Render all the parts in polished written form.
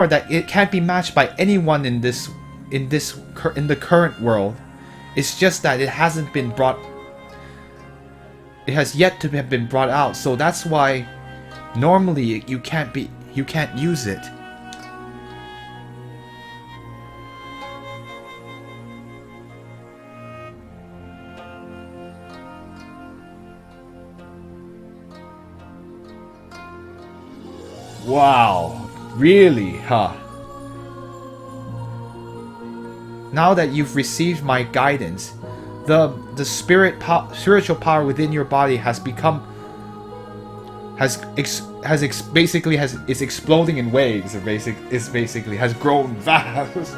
that it can't be matched by anyone in the current world. It's just that it hasn't been brought. It has yet to have been brought out, so that's why normally you can't use it. Wow, really, huh? Now that you've received my guidance, the spiritual power within your body is exploding in waves. Basically has grown vast.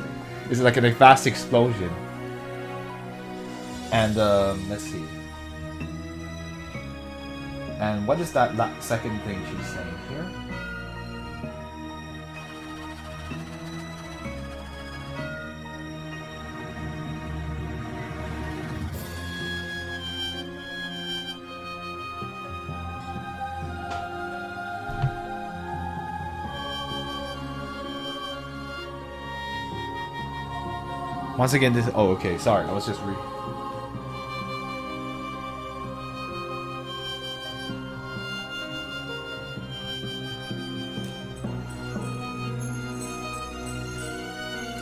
It's like a vast explosion. And let's see. And what is that second thing she's saying here? Once again, this. Oh, okay. Sorry, I was just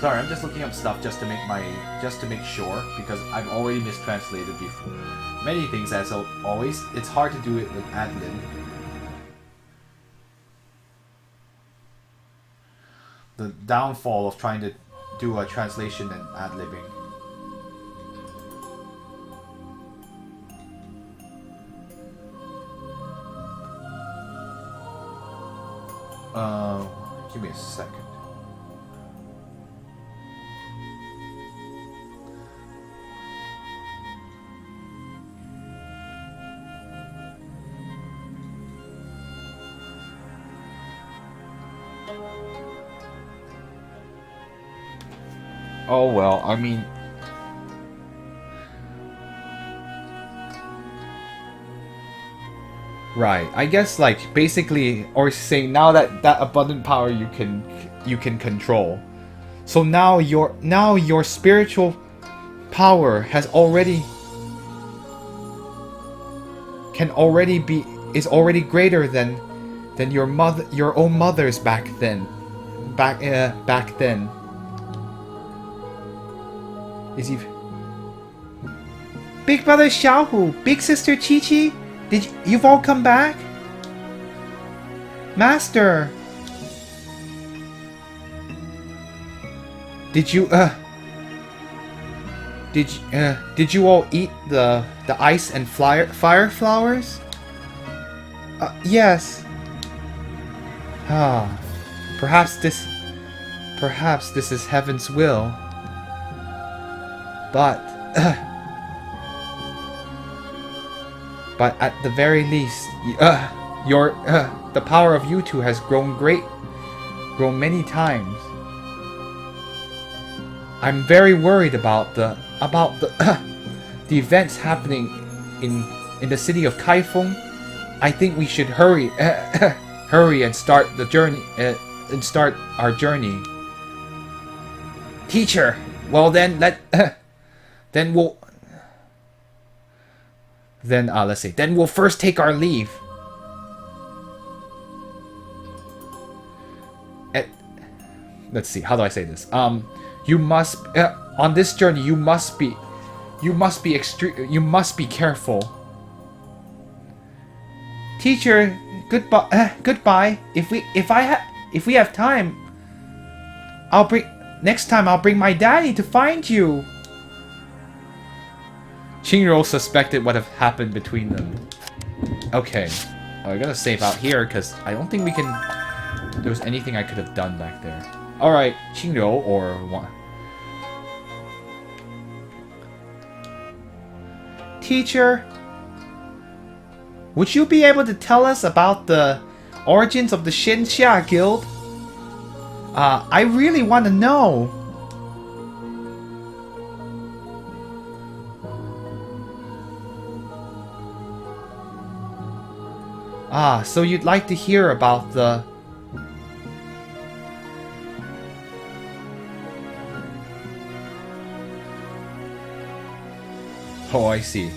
Sorry, I'm just looking up stuff just to make sure, because I've already mistranslated before. Many things, as always. It's hard to do it with ad-lib. The downfall of trying to do a translation and ad-libbing. Give me a second. Oh well, I mean, right. I guess like basically, or saying now that abundant power you can control. So now your spiritual power is already greater than your own mother's back then. Back then. Is he? Big brother Xiaohu, big sister Chi-Chi, you've all come back? Master! Did you all eat the ice and fire flowers? Yes. Ah, perhaps this is heaven's will. But at the very least, the power of you two has grown many times. I'm very worried about the the events happening in the city of Kaifeng. I think we should hurry and start the journey start our journey. Teacher, well then Then we'll first take our leave. Let's see, how do I say this? You must on this journey you must be careful. Teacher, goodbye. If we have time, next time I'll bring my daddy to find you. Qingro suspected what had happened between them. Okay. I gotta save out here, because I don't think there was anything I could have done back there. Alright, Qingro, or what? Teacher, would you be able to tell us about the origins of the Shenxia Guild? I really want to know. So you'd like to hear about the... Oh, I see.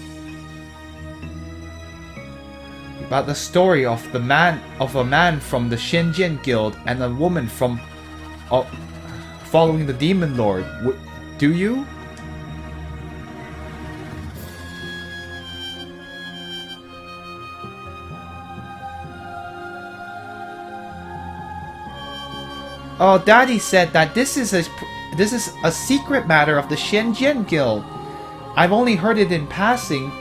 About the story of a man from the Shenzhen Guild and a woman from following the Demon Lord. Do you? Oh, Daddy said that this is a secret matter of the Shenzhen Guild. I've only heard it in passing,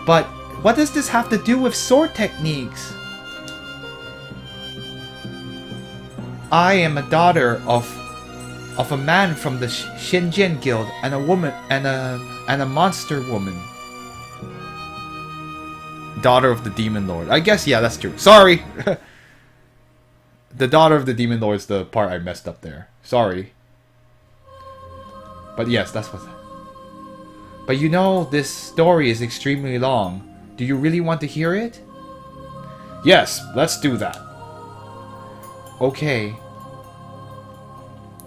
but what does this have to do with sword techniques? I am a daughter of a man from the Shenzhen Guild and a woman and a monster woman. Daughter of the Demon Lord. I guess yeah, that's true. Sorry. The daughter of the Demon Lord is the part I messed up there. Sorry. But yes, that's what. But you know, this story is extremely long. Do you really want to hear it? Yes, let's do that. Okay.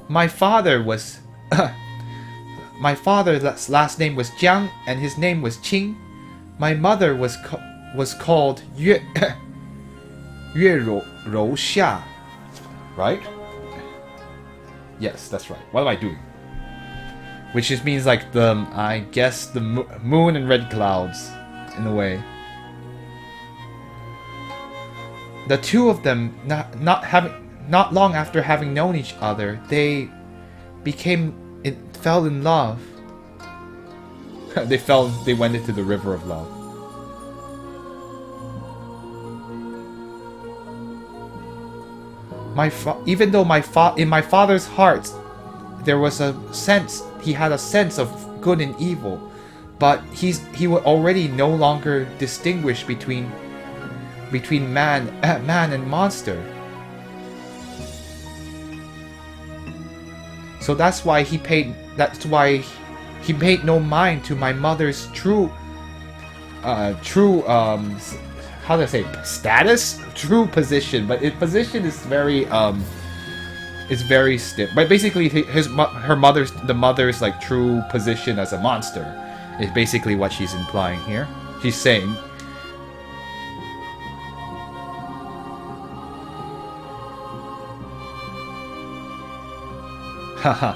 My father was... my father's last name was Jiang, and his name was Qing. My mother was called Yue Rou Xia. Right? Yes, that's right. What am I doing? Which just means like I guess the moon and red clouds, in a way. The two of them, not long after having known each other, they fell in love. They went into the river of love. Even though in my father's heart, there was a sense, he had a sense of good and evil, but he would already no longer distinguish between man and monster. So that's why he paid no mind to my mother's true how do I say, status? True position, but its position is very stiff. But basically, the mother's like true position as a monster is basically what she's implying here. She's saying, haha,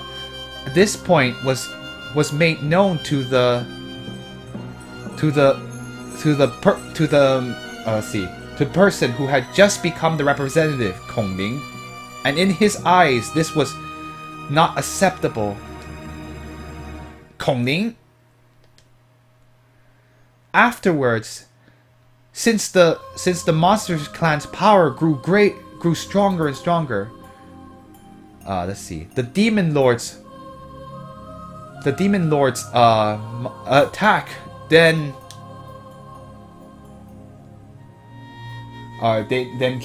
this point was made known to the person who had just become the representative, Kong Ling, and in his eyes this was not acceptable. Kong Ling? Afterwards, since the monster clan's power grew stronger and stronger, let's see, the demon lords attack then they then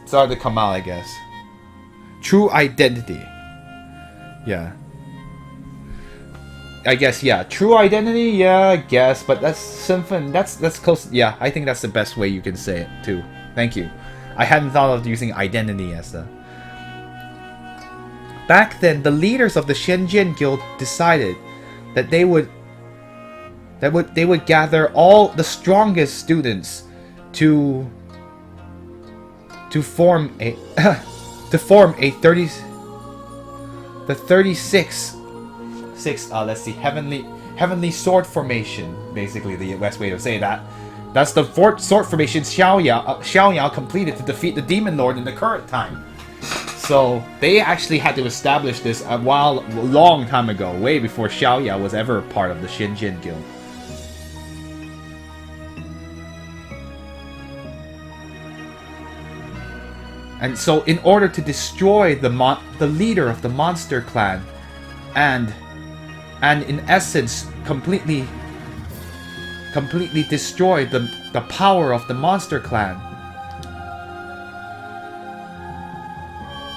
started to come out, I guess. True identity. Yeah. I guess, yeah. True identity, yeah, I guess. But that's something, that's close. Yeah, I think that's the best way you can say it, too. Thank you. I hadn't thought of using identity as the... Back then, the leaders of the Shenzhen Guild decided that they would gather all the strongest students to form a 36 let's see, heavenly sword formation, basically the best way to say that. That's the sword formation Xiaoyao completed to defeat the Demon Lord in the current time. So they actually had to establish this a long time ago, way before Xiaoyao was ever part of the Shenzhen Guild. And so, in order to destroy the leader of the monster clan, and in essence completely destroy the power of the monster clan.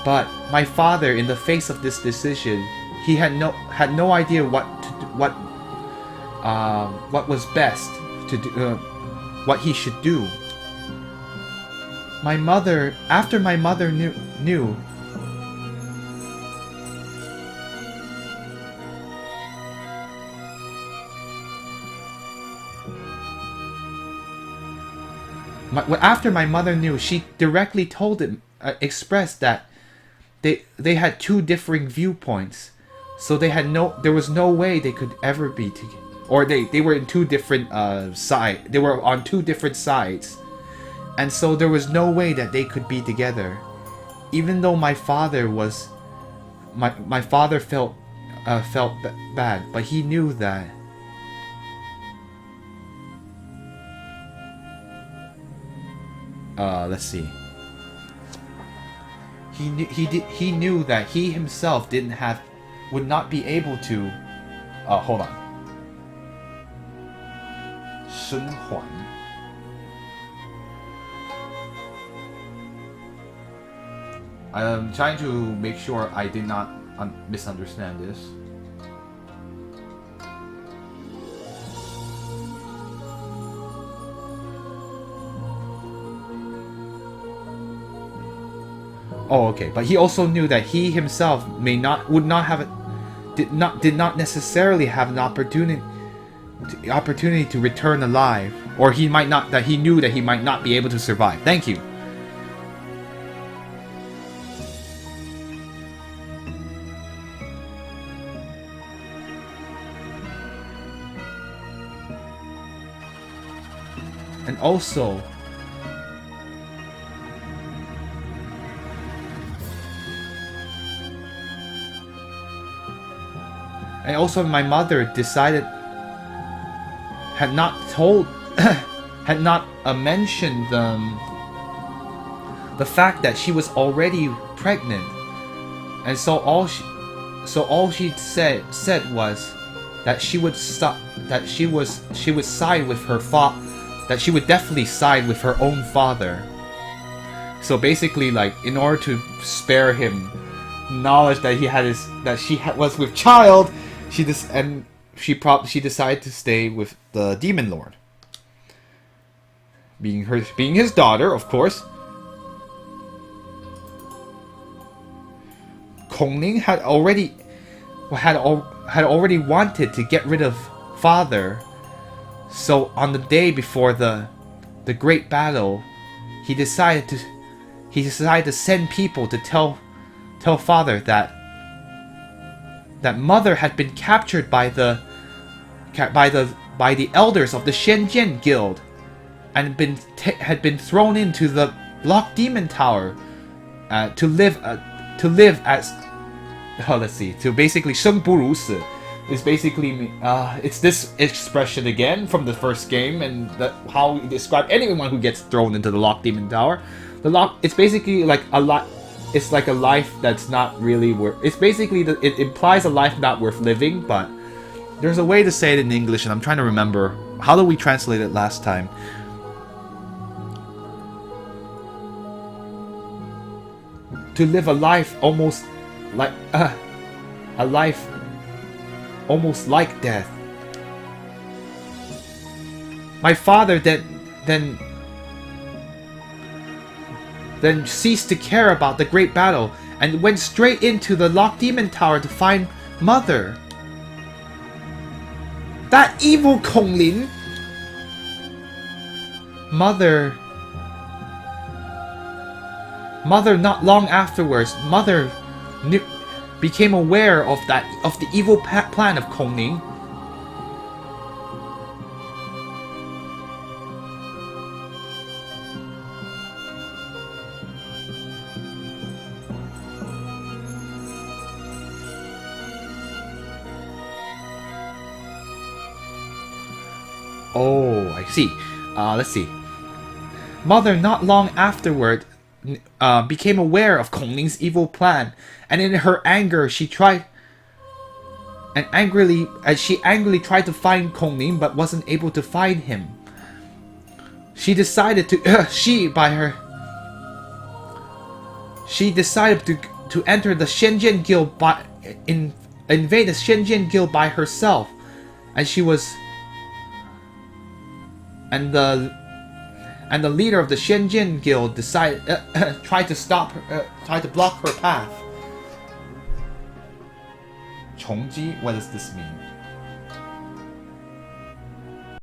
But my father, in the face of this decision, he had no idea what was best to do, what he should do. After my mother knew After my mother knew, she directly told him, expressed that they had two differing viewpoints, so there was no way they could ever be together, or they were in two different they were on two different sides, and so there was no way that they could be together, even though my father felt bad, but he knew that. Let's see. He knew that he himself would not be able to. Hold on. 生还. I'm trying to make sure I did not misunderstand this. Oh, okay. But he also knew that he himself did not necessarily have an opportunity to return alive, or he knew that he might not be able to survive. Thank you. And also, my mother had not mentioned the fact that she was already pregnant, and so all she said was that she would side with her father, that she would definitely side with her own father. So basically, like, in order to spare him knowledge that she was with child, she decided to stay with the Demon Lord, being his daughter, of course. Kong Ling had already wanted to get rid of father, so on the day before the great battle, he decided to send people to tell father that mother had been captured by the elders of the仙剑Guild, and had been thrown into the Locked Demon Tower to live as let's see, to basically 生不如死 is basically it's this expression again from the first game, and how you describe anyone who gets thrown into the Locked Demon Tower. It's basically like a lot. It's like a life that's not really worth. It's basically it implies a life not worth living, but there's a way to say it in English, and I'm trying to remember how did we translate it last time. To live a life almost like death. My father then ceased to care about the great battle and went straight into the Locked Demon Tower to find mother. That evil Kong Lin. Mother, not long afterwards, mother became aware of the evil plan of Kong Lin. Oh, I see. Let's see. Mother, not long afterward, became aware of Kong Lin's evil plan, and in her anger, she angrily tried to find Kong Lin, but wasn't able to find him. She decided to enter the仙剑Guild invade the仙剑Guild by herself, and the leader of the仙剑Guild tried to stop her, tried to block her path. 重击, what does this mean?